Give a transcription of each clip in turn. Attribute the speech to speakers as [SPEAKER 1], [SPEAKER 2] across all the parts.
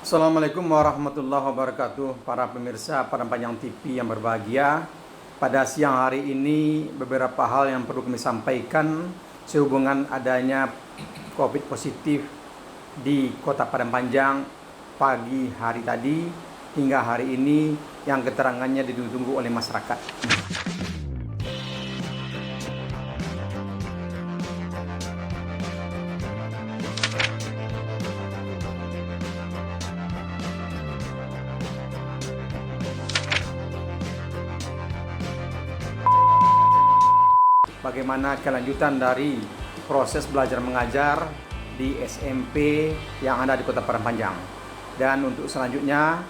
[SPEAKER 1] Assalamualaikum warahmatullahi wabarakatuh. Para pemirsa Padang TV yang berbahagia, pada siang hari ini beberapa hal yang perlu kami sampaikan sehubungan adanya COVID positif di Kota Padang Panjang pagi hari tadi hingga hari ini yang keterangannya ditunggu oleh masyarakat. Bagaimana kelanjutan dari proses belajar mengajar di SMP yang ada di Kota Padang Panjang. Dan untuk selanjutnya,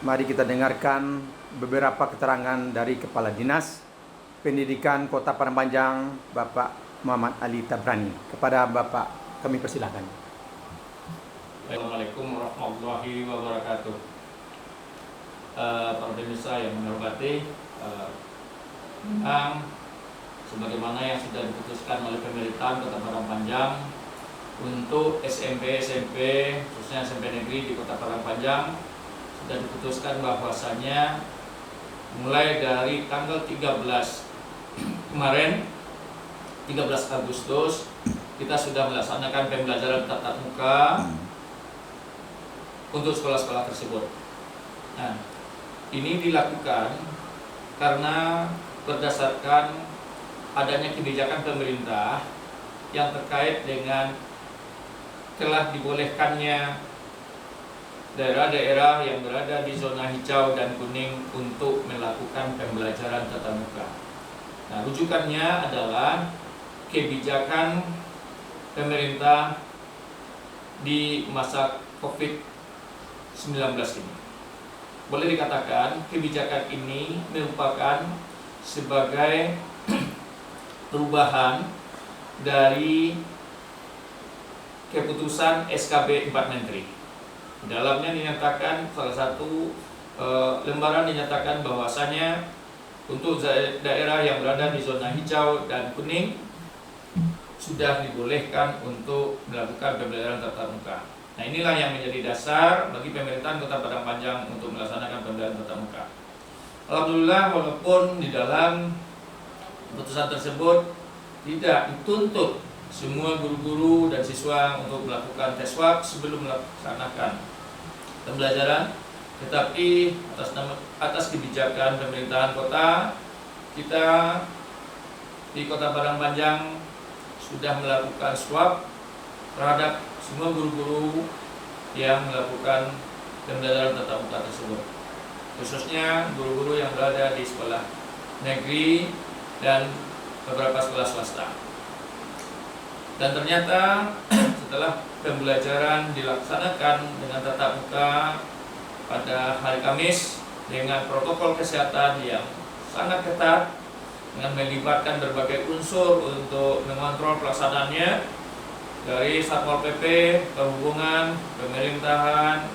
[SPEAKER 1] mari kita dengarkan beberapa keterangan dari Kepala Dinas Pendidikan Kota Padang Panjang, Bapak Muhammad Ali Tabrani. Kepada Bapak kami persilakan.
[SPEAKER 2] Assalamualaikum warahmatullahi wabarakatuh. Para pemirsa yang menghormati, sebagaimana yang sudah diputuskan oleh pemerintahan Kota Padang Panjang untuk SMP khususnya SMP negeri di Kota Padang Panjang, sudah diputuskan bahwasanya mulai dari tanggal 13 kemarin 13 Agustus kita sudah melaksanakan pembelajaran tatap muka untuk sekolah-sekolah tersebut. Nah, ini dilakukan karena berdasarkan adanya kebijakan pemerintah yang terkait dengan telah dibolehkannya daerah-daerah yang berada di zona hijau dan kuning untuk melakukan pembelajaran tatap muka. Nah, rujukannya adalah kebijakan pemerintah di masa COVID-19 ini. Boleh dikatakan kebijakan ini merupakan sebagai perubahan dari keputusan SKB 4 Menteri. Dalamnya dinyatakan salah satu lembaran dinyatakan bahwasanya untuk daerah yang berada di zona hijau dan kuning sudah dibolehkan untuk melakukan pembelajaran tatap muka. Nah, inilah yang menjadi dasar bagi pemerintahan Kota Padang Panjang untuk melaksanakan pembelajaran tatap muka. Alhamdulillah, walaupun di dalam keputusan tersebut tidak dituntut semua guru-guru dan siswa untuk melakukan tes swab sebelum melaksanakan pembelajaran, tetapi atas kebijakan pemerintahan kota, kita di Kota Padang Panjang sudah melakukan swab terhadap semua guru-guru yang melakukan pembelajaran tatap muka tersebut, khususnya guru-guru yang berada di sekolah negeri dan beberapa sekolah swasta. Dan ternyata setelah pembelajaran dilaksanakan dengan tatap muka pada hari Kamis dengan protokol kesehatan yang sangat ketat, dengan melibatkan berbagai unsur untuk mengontrol pelaksanaannya, dari Satpol PP, Perhubungan, Pemerintahan,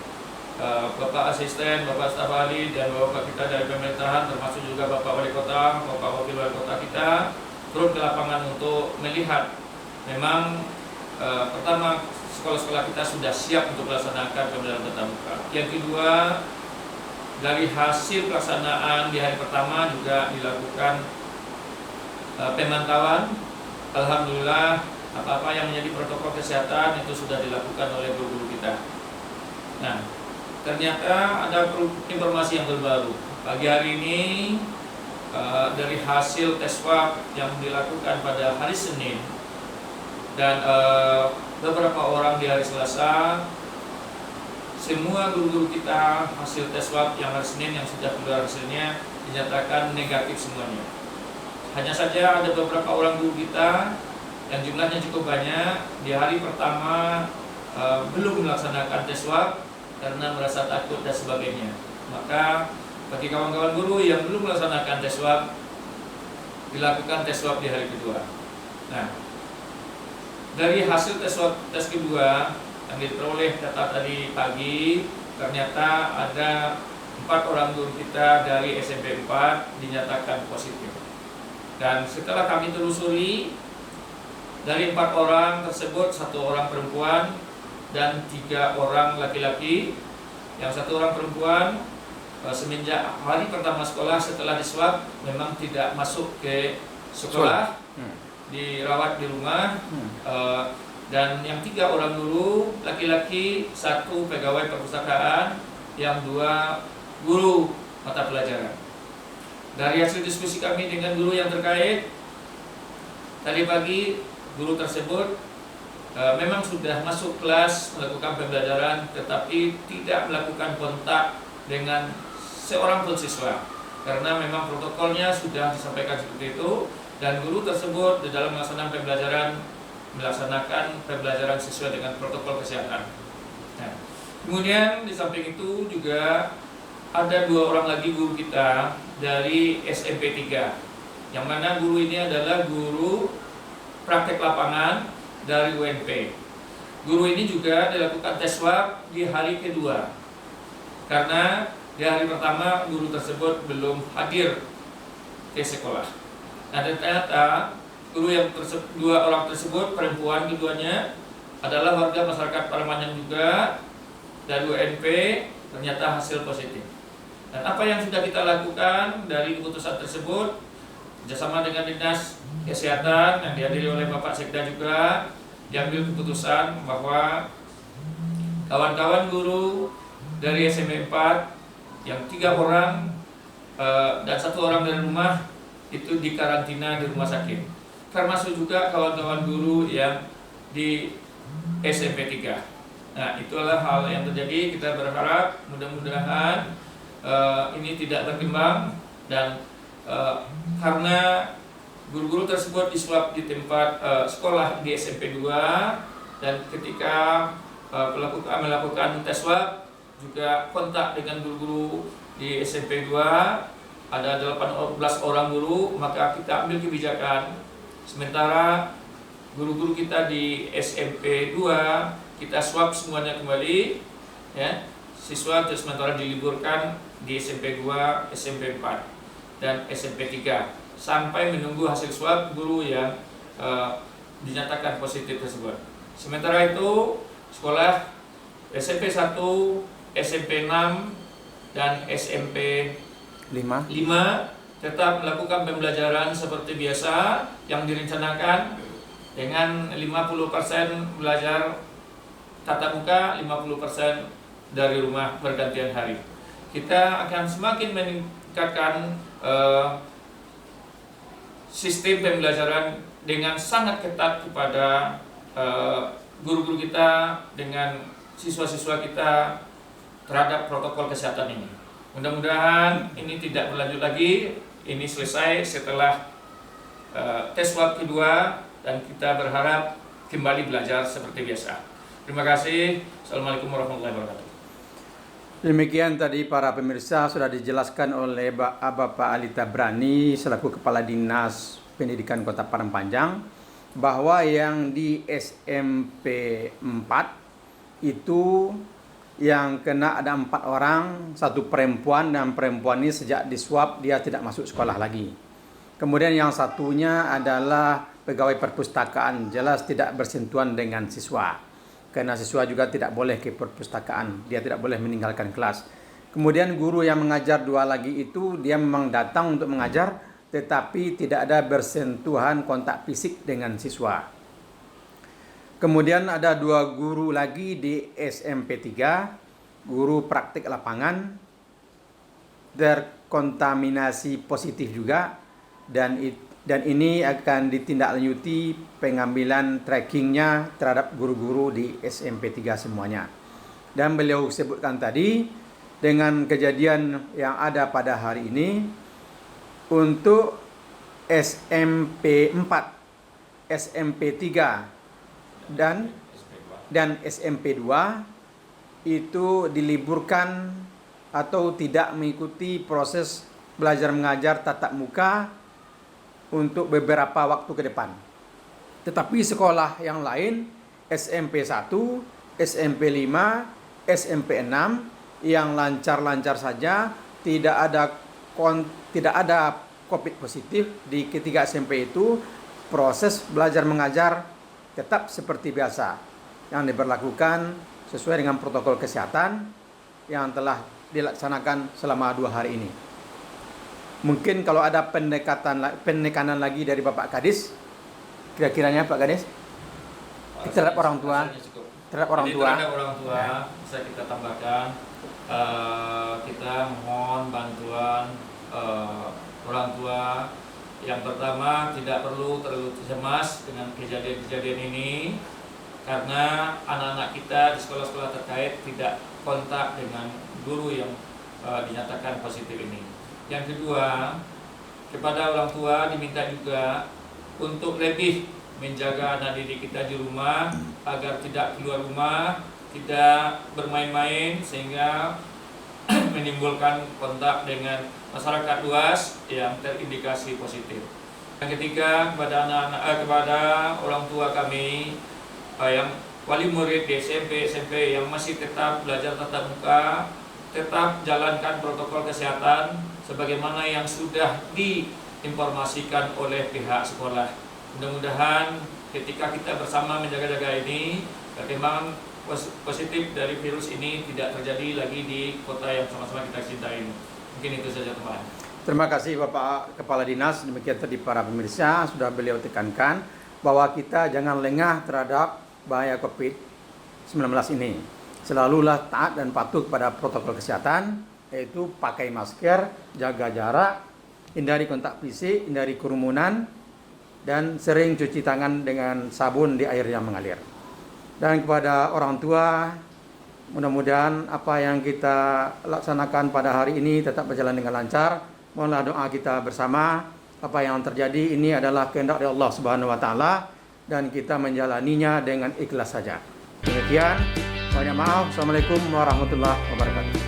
[SPEAKER 2] Bapak Asisten, Bapak Staf Ahli, dan Bapak kita dari pemerintahan, termasuk juga Bapak Wali Kota, Bapak Wakil Wali Kota kita, turun ke lapangan untuk melihat memang pertama, sekolah-sekolah kita sudah siap untuk melaksanakan pembelajaran tatap muka. Yang kedua, dari hasil pelaksanaan di hari pertama juga dilakukan pemantauan. Alhamdulillah, apa-apa yang menjadi protokol kesehatan itu sudah dilakukan oleh guru-guru kita. Nah, ternyata ada informasi yang terbaru. Pagi hari ini dari hasil tes swab yang dilakukan pada hari Senin dan beberapa orang di hari Selasa, semua guru-guru kita hasil tes swab yang hari Senin yang sudah keluar hasilnya dinyatakan negatif semuanya. Hanya saja ada beberapa orang guru kita yang jumlahnya cukup banyak di hari pertama belum melaksanakan tes swab karena merasa takut dan sebagainya. Maka bagi kawan-kawan guru yang belum melaksanakan tes swab, dilakukan tes swab di hari kedua. Nah, dari hasil tes kedua yang diperoleh data tadi pagi, ternyata ada 4 orang guru kita dari SMP 4 dinyatakan positif. Dan setelah kami telusuri, dari 4 orang tersebut 1 orang perempuan dan 3 orang laki-laki Yang satu orang perempuan semenjak hari pertama sekolah setelah diswab memang tidak masuk ke sekolah, dirawat di rumah. Dan yang 3 orang guru, laki-laki, 1 pegawai perpustakaan, yang 2 guru mata pelajaran. Dari hasil diskusi kami dengan guru yang terkait, tadi pagi guru tersebut memang sudah masuk kelas melakukan pembelajaran, tetapi tidak melakukan kontak dengan seorang pun siswa, karena memang protokolnya sudah disampaikan seperti itu, dan guru tersebut di dalam melaksanakan pembelajaran sesuai dengan protokol kesehatan. Nah, kemudian di samping itu juga ada 2 orang lagi guru kita dari SMP 3, yang mana guru ini adalah guru praktek lapangan dari UNP. Guru ini juga dilakukan tes swab di hari kedua, karena di hari pertama guru tersebut belum hadir ke sekolah. Nah, dan ternyata guru yang 2 orang tersebut, perempuan keduanya, adalah warga masyarakat Parangpanjang juga dari UNP, ternyata hasil positif. Dan apa yang sudah kita lakukan dari keputusan tersebut, bersama dengan Dinas Kesehatan yang dihadiri oleh Bapak Sekda juga, diambil keputusan bahwa kawan-kawan guru dari SMP 4 yang 3 orang dan 1 orang dari rumah itu dikarantina di rumah sakit, termasuk juga kawan-kawan guru yang di SMP 3. Nah, itulah hal yang terjadi. Kita berharap mudah-mudahan ini tidak berkembang, dan karena guru-guru tersebut diswab di tempat sekolah di SMP 2, dan ketika melakukan tes swab juga kontak dengan guru-guru di SMP 2 ada 18 orang guru, maka kita ambil kebijakan sementara guru-guru kita di SMP 2 kita swab semuanya kembali, ya. Siswa terus sementara diliburkan di SMP 2, SMP 4 dan SMP 3 sampai menunggu hasil swab guru yang dinyatakan positif tersebut. Sementara itu sekolah SMP 1, SMP 6 dan SMP 5 tetap melakukan pembelajaran seperti biasa yang direncanakan, dengan 50% belajar tatap muka, 50% dari rumah bergantian hari. Kita akan semakin meningkatkan sistem pembelajaran dengan sangat ketat kepada guru-guru kita dengan siswa-siswa kita terhadap protokol kesehatan ini. Mudah-mudahan ini tidak berlanjut lagi, ini selesai setelah tes swab kedua, dan kita berharap kembali belajar seperti biasa. Terima kasih. Assalamualaikum warahmatullahi wabarakatuh.
[SPEAKER 1] Demikian tadi para pemirsa sudah dijelaskan oleh Bapak Ali Tabrani selaku Kepala Dinas Pendidikan Kota Parangpanjang bahwa yang di SMP 4 itu yang kena ada 4 orang, 1 perempuan, dan perempuan ini sejak diswab dia tidak masuk sekolah lagi. Kemudian yang satunya adalah pegawai perpustakaan, jelas tidak bersentuhan dengan siswa. Karena siswa juga tidak boleh ke perpustakaan, dia tidak boleh meninggalkan kelas. Kemudian guru yang mengajar 2 lagi itu dia memang datang untuk mengajar, tetapi tidak ada bersentuhan kontak fisik dengan siswa. Kemudian ada 2 guru lagi di SMP 3, guru praktik lapangan, terkontaminasi positif juga, dan ini akan ditindaklanjuti pengambilan trackingnya terhadap guru-guru di SMP 3 semuanya. Dan beliau sebutkan tadi, dengan kejadian yang ada pada hari ini, untuk SMP 4, SMP 3 dan SMP 2 itu diliburkan atau tidak mengikuti proses belajar mengajar tatap muka untuk beberapa waktu ke depan. Tetapi sekolah yang lain, SMP 1, SMP 5, SMP 6 yang lancar-lancar saja, tidak ada COVID positif di ketiga SMP itu, proses belajar mengajar tetap seperti biasa yang diberlakukan sesuai dengan protokol kesehatan yang telah dilaksanakan selama 2 hari ini. Mungkin kalau ada penekanan lagi dari Bapak Kadis, kira-kiranya Pak Kadis, terhadap orang tua, terhadap orang tua.
[SPEAKER 2] Terhadap orang tua bisa kita tambahkan, kita mohon bantuan orang tua. Yang pertama, tidak perlu terlalu cemas dengan kejadian-kejadian ini, karena anak-anak kita di sekolah-sekolah terkait tidak kontak dengan guru yang dinyatakan positif ini. Yang kedua, kepada orang tua diminta juga untuk lebih menjaga anak didik kita di rumah agar tidak keluar rumah, tidak bermain-main sehingga menimbulkan kontak dengan masyarakat luas yang terindikasi positif. Yang ketiga, kepada orang tua kami yang wali murid di SMP yang masih tetap belajar tatap muka, tetap jalankan protokol kesehatan sebagaimana yang sudah diinformasikan oleh pihak sekolah. Mudah-mudahan ketika kita bersama menjaga-jaga ini, perkembangan positif dari virus ini tidak terjadi lagi di kota yang sama-sama kita cintai ini. Mungkin itu saja teman.
[SPEAKER 1] Terima kasih Bapak Kepala Dinas. Demikian tadi para pemirsa sudah beliau tekankan bahwa kita jangan lengah terhadap bahaya COVID-19 ini. Selalulah taat dan patuh kepada protokol kesehatan, yaitu pakai masker, jaga jarak, hindari kontak fisik, hindari kerumunan, dan sering cuci tangan dengan sabun di air yang mengalir. Dan kepada orang tua, mudah-mudahan apa yang kita laksanakan pada hari ini tetap berjalan dengan lancar. Mohonlah doa kita bersama. Apa yang terjadi ini adalah kehendak dari Allah Subhanahu wa taala dan kita menjalaninya dengan ikhlas saja. Demikian, banyak maaf. Assalamualaikum warahmatullahi wabarakatuh.